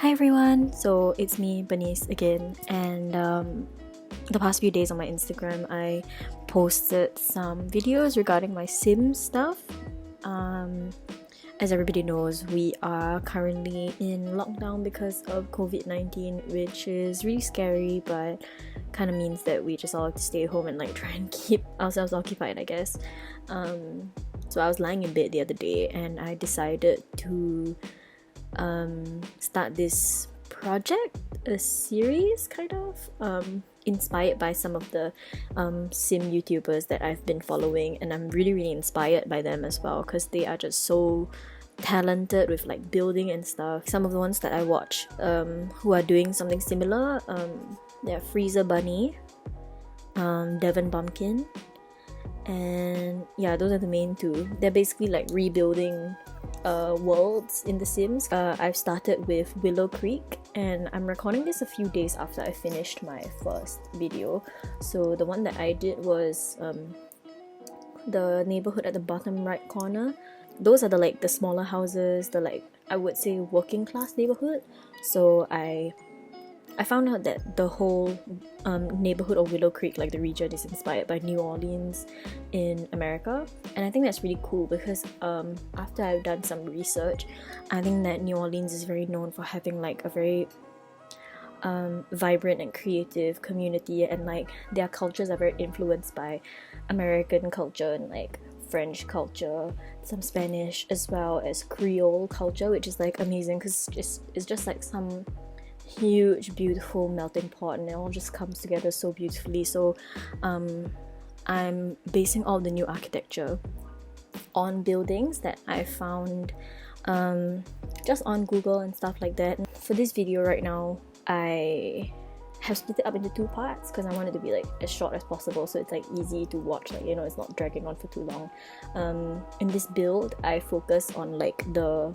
Hi everyone, so it's me, Bunnie again, and the past few days on my Instagram I posted some videos regarding my SIMS stuff. As everybody knows, we are currently in lockdown because of COVID-19, which is really scary, but kind of means that we just all have to stay home and like try and keep ourselves occupied, I guess. So I was lying in bed the other day and I decided to start this project, a series kind of, inspired by some of the sim YouTubers that I've been following, and I'm really inspired by them as well because they are just so talented with like building and stuff. Some of the ones that I watch who are doing something similar, they're Freezer Bunnie, Devon Bumpkin, and yeah, those are the main two. They're basically like rebuilding worlds in The Sims. I've started with Willow Creek and I'm recording this a few days after I finished my first video. So the one that I did was the neighbourhood at the bottom right corner. Those are the smaller houses, the like I would say working class neighbourhood. So I found out that the whole neighborhood of Willow Creek, like the region, is inspired by New Orleans in America, and I think that's really cool because after I've done some research, I think that New Orleans is very known for having like a very vibrant and creative community, and like their cultures are very influenced by American culture and like French culture, some Spanish, as well as Creole culture, which is like amazing because it's just like some huge beautiful melting pot and it all just comes together so beautifully. So I'm basing all the new architecture on buildings that I found just on Google and stuff like that. For this video right now, I have split it up into two parts because I want it to be like as short as possible so it's like easy to watch, like, you know, it's not dragging on for too long. In this build I focus on like the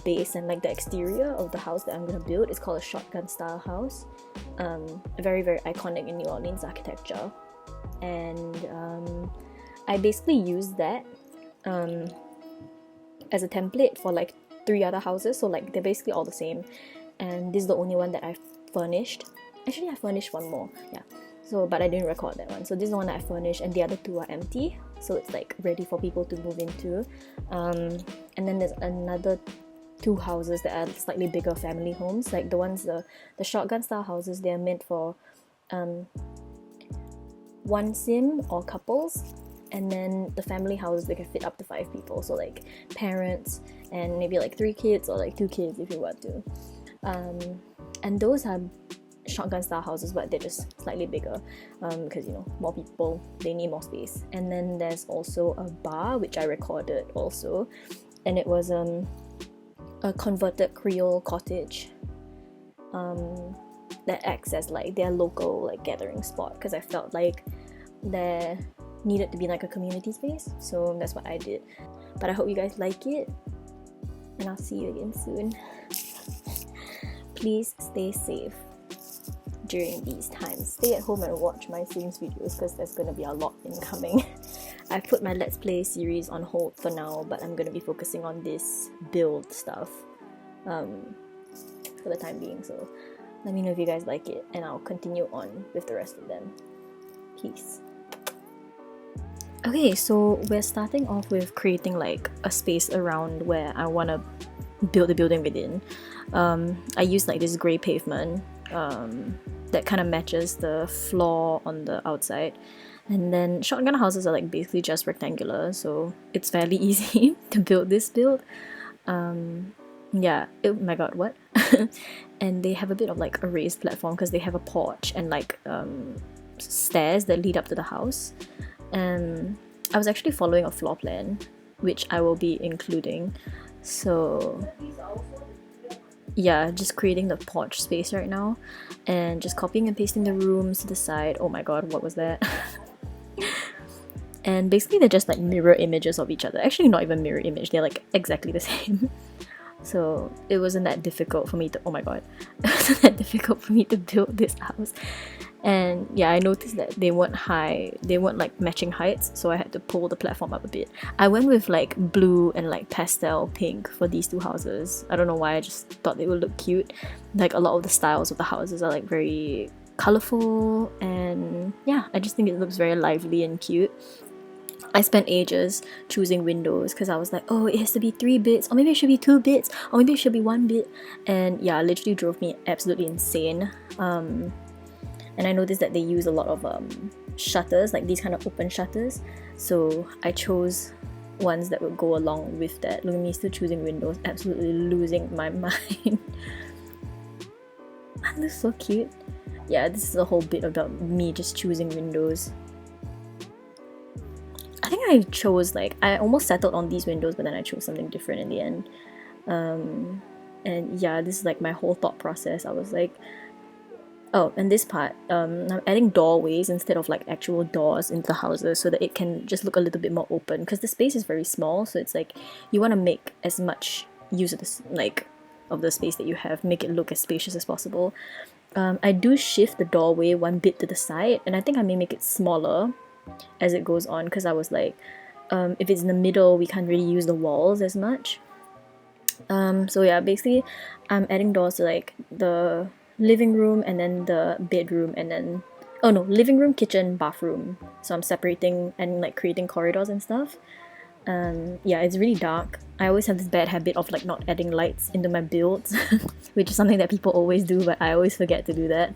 base and like the exterior of the house that I'm gonna build. It's called a shotgun style house, very iconic in New Orleans architecture, and I basically used that as a template for like 3 other houses, so like they're basically all the same, and this is the only one that I've furnished. Actually I furnished one more, yeah, so but I didn't record that one. So this is the one that I furnished and the other 2 are empty, so it's like ready for people to move into. And then there's another 2 houses that are slightly bigger family homes, like the ones, the shotgun style houses, they're meant for one sim or couples, and then the family houses, they can fit up to 5 people, so like parents and maybe like 3 kids or like 2 kids if you want to. And those are shotgun style houses, but they're just slightly bigger because, you know, more people, they need more space. And then there's also a bar which I recorded also, and it was a converted Creole cottage that acts as like their local like gathering spot, because I felt like there needed to be like a community space, so that's what I did. But I hope you guys like it, and I'll see you again soon. Please stay safe during these times. Stay at home and watch my Sims videos because there's gonna be a lot incoming. I've put my Let's Play series on hold for now, but I'm gonna be focusing on this build stuff for the time being, so let me know if you guys like it and I'll continue on with the rest of them. Peace. Okay, so we're starting off with creating like a space around where I want to build the building within. I used like this grey pavement that kind of matches the floor on the outside, and then shotgun houses are like basically just rectangular, so it's fairly easy to build this build. Yeah, oh my god, what? And they have a bit of like a raised platform because they have a porch and like stairs that lead up to the house. And I was actually following a floor plan which I will be including, so yeah, just creating the porch space right now and just copying and pasting the rooms to the side. Oh my god, what was that? And basically they're just like mirror images of each other. Actually not even mirror image, they're like exactly the same. So it wasn't that difficult for me to, oh my god, it wasn't that difficult for me to build this house. And yeah, I noticed that they weren't high, they weren't like matching heights, so I had to pull the platform up a bit. I went with like blue and like pastel pink for these two houses. I don't know why, I just thought they would look cute. Like a lot of the styles of the houses are like very colourful, and yeah, I just think it looks very lively and cute. I spent ages choosing windows because I was like, oh, it has to be 3 bits, or maybe it should be 2 bits, or maybe it should be 1 bit. And yeah, it literally drove me absolutely insane. And I noticed that they use a lot of shutters, like these kind of open shutters. So I chose ones that would go along with that. Look at me still choosing windows, absolutely losing my mind. Aren't they so cute? Yeah, this is a whole bit about me just choosing windows. I think I chose, like, I almost settled on these windows, but then I chose something different in the end. And yeah, this is like my whole thought process. I was like, oh, and this part, I'm adding doorways instead of like actual doors into the houses so that it can just look a little bit more open, because the space is very small, so it's like you want to make as much use of this, like, of the space that you have, make it look as spacious as possible. I do shift the doorway 1 bit to the side, and I think I may make it smaller as it goes on, because I was like, if it's in the middle, we can't really use the walls as much. So yeah, basically I'm adding doors to like the living room and then the bedroom, and then, oh no, living room, kitchen, bathroom. So I'm separating and like creating corridors and stuff. Yeah, it's really dark. I always have this bad habit of like not adding lights into my builds, which is something that people always do, but I always forget to do that.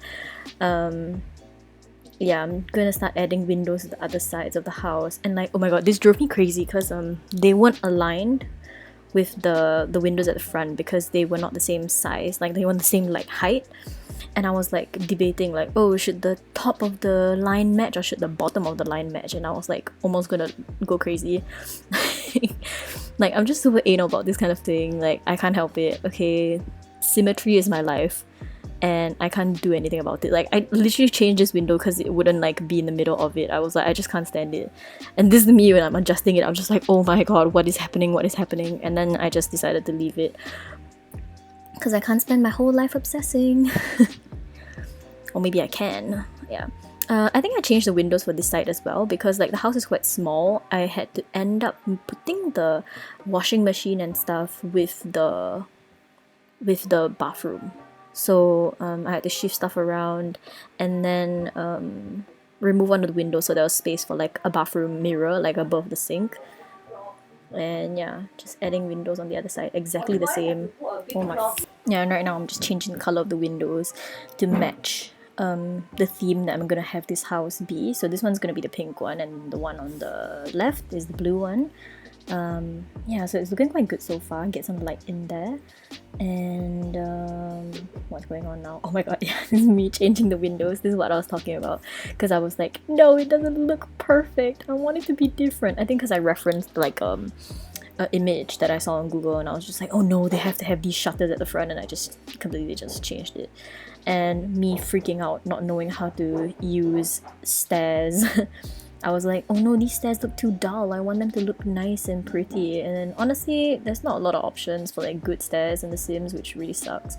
Yeah, I'm gonna start adding windows to the other sides of the house, and like, oh my god, this drove me crazy because they weren't aligned with the windows at the front because they were not the same size, like they weren't the same like height. And I was like debating like, oh, should the top of the line match or should the bottom of the line match? And I was like almost gonna go crazy. Like, I'm just super anal about this kind of thing. Like, I can't help it. Okay, symmetry is my life and I can't do anything about it. Like, I literally changed this window because it wouldn't like be in the middle of it. I was like, I just can't stand it. And this is me when I'm adjusting it. I'm just like, oh my god, what is happening? What is happening? And then I just decided to leave it because I can't spend my whole life obsessing. Or maybe I can. Yeah. I think I changed the windows for this side as well because like the house is quite small. I had to end up putting the washing machine and stuff with the bathroom. So I had to shift stuff around and then remove one of the windows so there was space for like a bathroom mirror like above the sink. And yeah, just adding windows on the other side, exactly the same. Oh my. Yeah, and right now I'm just changing the color of the windows to match the theme that I'm gonna have this house be. So this one's gonna be the pink one, and the one on the left is the blue one. Yeah, so it's looking quite good so far. Get some light in there. And what's going on now? Oh my god, yeah, this is me changing the windows. This is what I was talking about, because I was like, no, it doesn't look perfect. I want it to be different. I think because I referenced like an image that I saw on Google, and I was just like, oh no, they have to have these shutters at the front, and I just completely just changed it. And me freaking out, not knowing how to use stairs. I was like, oh no, these stairs look too dull. I want them to look nice and pretty. And then honestly, there's not a lot of options for like good stairs in The Sims, which really sucks.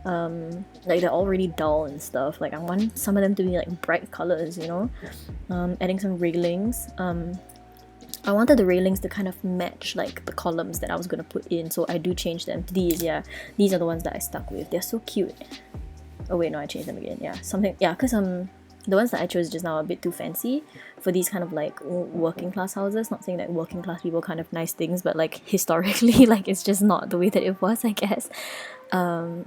Like they're all really dull and stuff. Like I want some of them to be like bright colors, you know? Adding some railings. I wanted the railings to kind of match like the columns that I was gonna put in, so I do change them to these. Yeah, these are the ones that I stuck with. They're so cute. Oh wait, no, I changed them again. Yeah, something. Yeah, because the ones that I chose just now are a bit too fancy for these kind of like working class houses. Not saying that working class people can't have nice things, but like historically, like it's just not the way that it was, I guess. And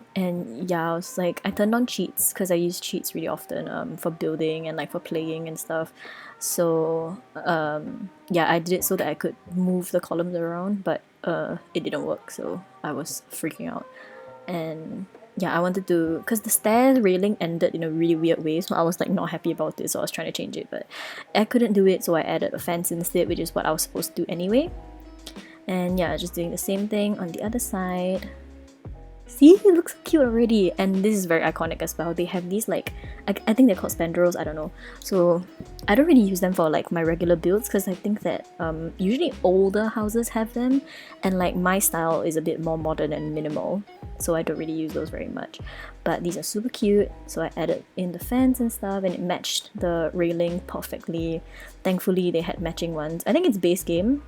yeah, I was like, I turned on cheats because I use cheats really often for building and like for playing and stuff. So yeah, I did it so that I could move the columns around, but it didn't work, so I was freaking out. And yeah, I wanted to, because the stair railing ended in a really weird way, so I was like not happy about it, so I was trying to change it, but I couldn't do it, so I added a fence instead, which is what I was supposed to do anyway. And yeah, just doing the same thing on the other side. See, it looks cute already. And this is very iconic as well. They have these like, I think they're called spandrels, I don't know. So I don't really use them for like my regular builds because I think that usually older houses have them, and like my style is a bit more modern and minimal. so I don't really use those very much. But these are super cute, so I added in the fence and stuff, and it matched the railing perfectly. Thankfully, they had matching ones. I think it's base game,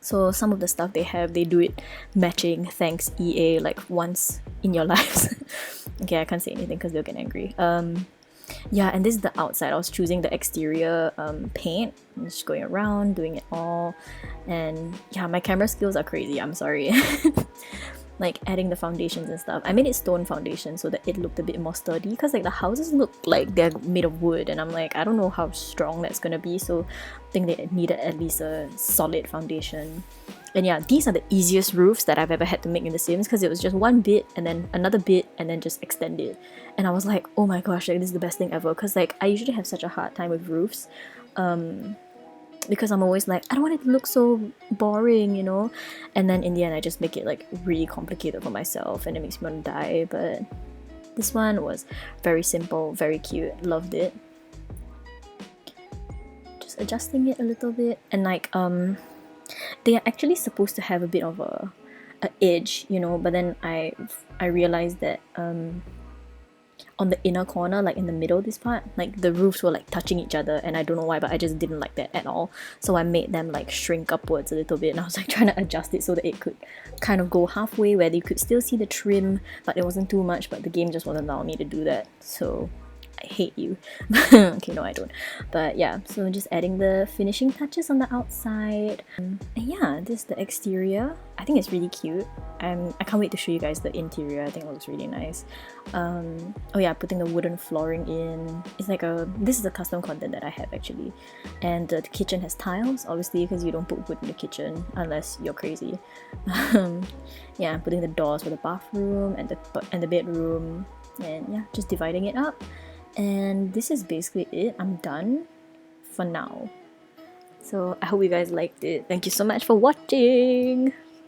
so some of the stuff they have, they do it matching. Thanks EA, like once in your lives. Okay, I can't say anything because they'll get angry. Yeah, and this is the outside. I was choosing the exterior paint. I'm just going around doing it all, and yeah, my camera skills are crazy, I'm sorry. Like adding the foundations and stuff. I made it stone foundation so that it looked a bit more sturdy, because like the houses look like they're made of wood, and I'm like, I don't know how strong that's gonna be, so I think they needed at least a solid foundation. And yeah, these are the easiest roofs that I've ever had to make in The Sims, because it was just one bit and then another bit and then just extend it. And I was like, oh my gosh, like, this is the best thing ever, because like I usually have such a hard time with roofs. Because I'm always like, I don't want it to look so boring, you know? And then in the end I just make it like really complicated for myself, and it makes me want to die. But this one was very simple, very cute, loved it. Just adjusting it a little bit, and like they are actually supposed to have a bit of a edge, you know, but then I realized that on the inner corner, like in the middle, this part, like the roofs were like touching each other, and I don't know why, but I just didn't like that at all. So I made them like shrink upwards a little bit, and I was like trying to adjust it so that it could kind of go halfway where you could still see the trim, but it wasn't too much, but the game just wasn't allowing me to do that. So I hate you. Okay, no, I don't. But yeah, so just adding the finishing touches on the outside. And yeah, this is the exterior. I think it's really cute. I can't wait to show you guys the interior. I think it looks really nice. Oh yeah, putting the wooden flooring in. It's like this is the custom content that I have actually. And the kitchen has tiles, obviously, because you don't put wood in the kitchen unless you're crazy. Yeah, putting the doors for the bathroom and the bedroom. And yeah, just dividing it up. And this is basically it. I'm done for now. So I hope you guys liked it. Thank you so much for watching!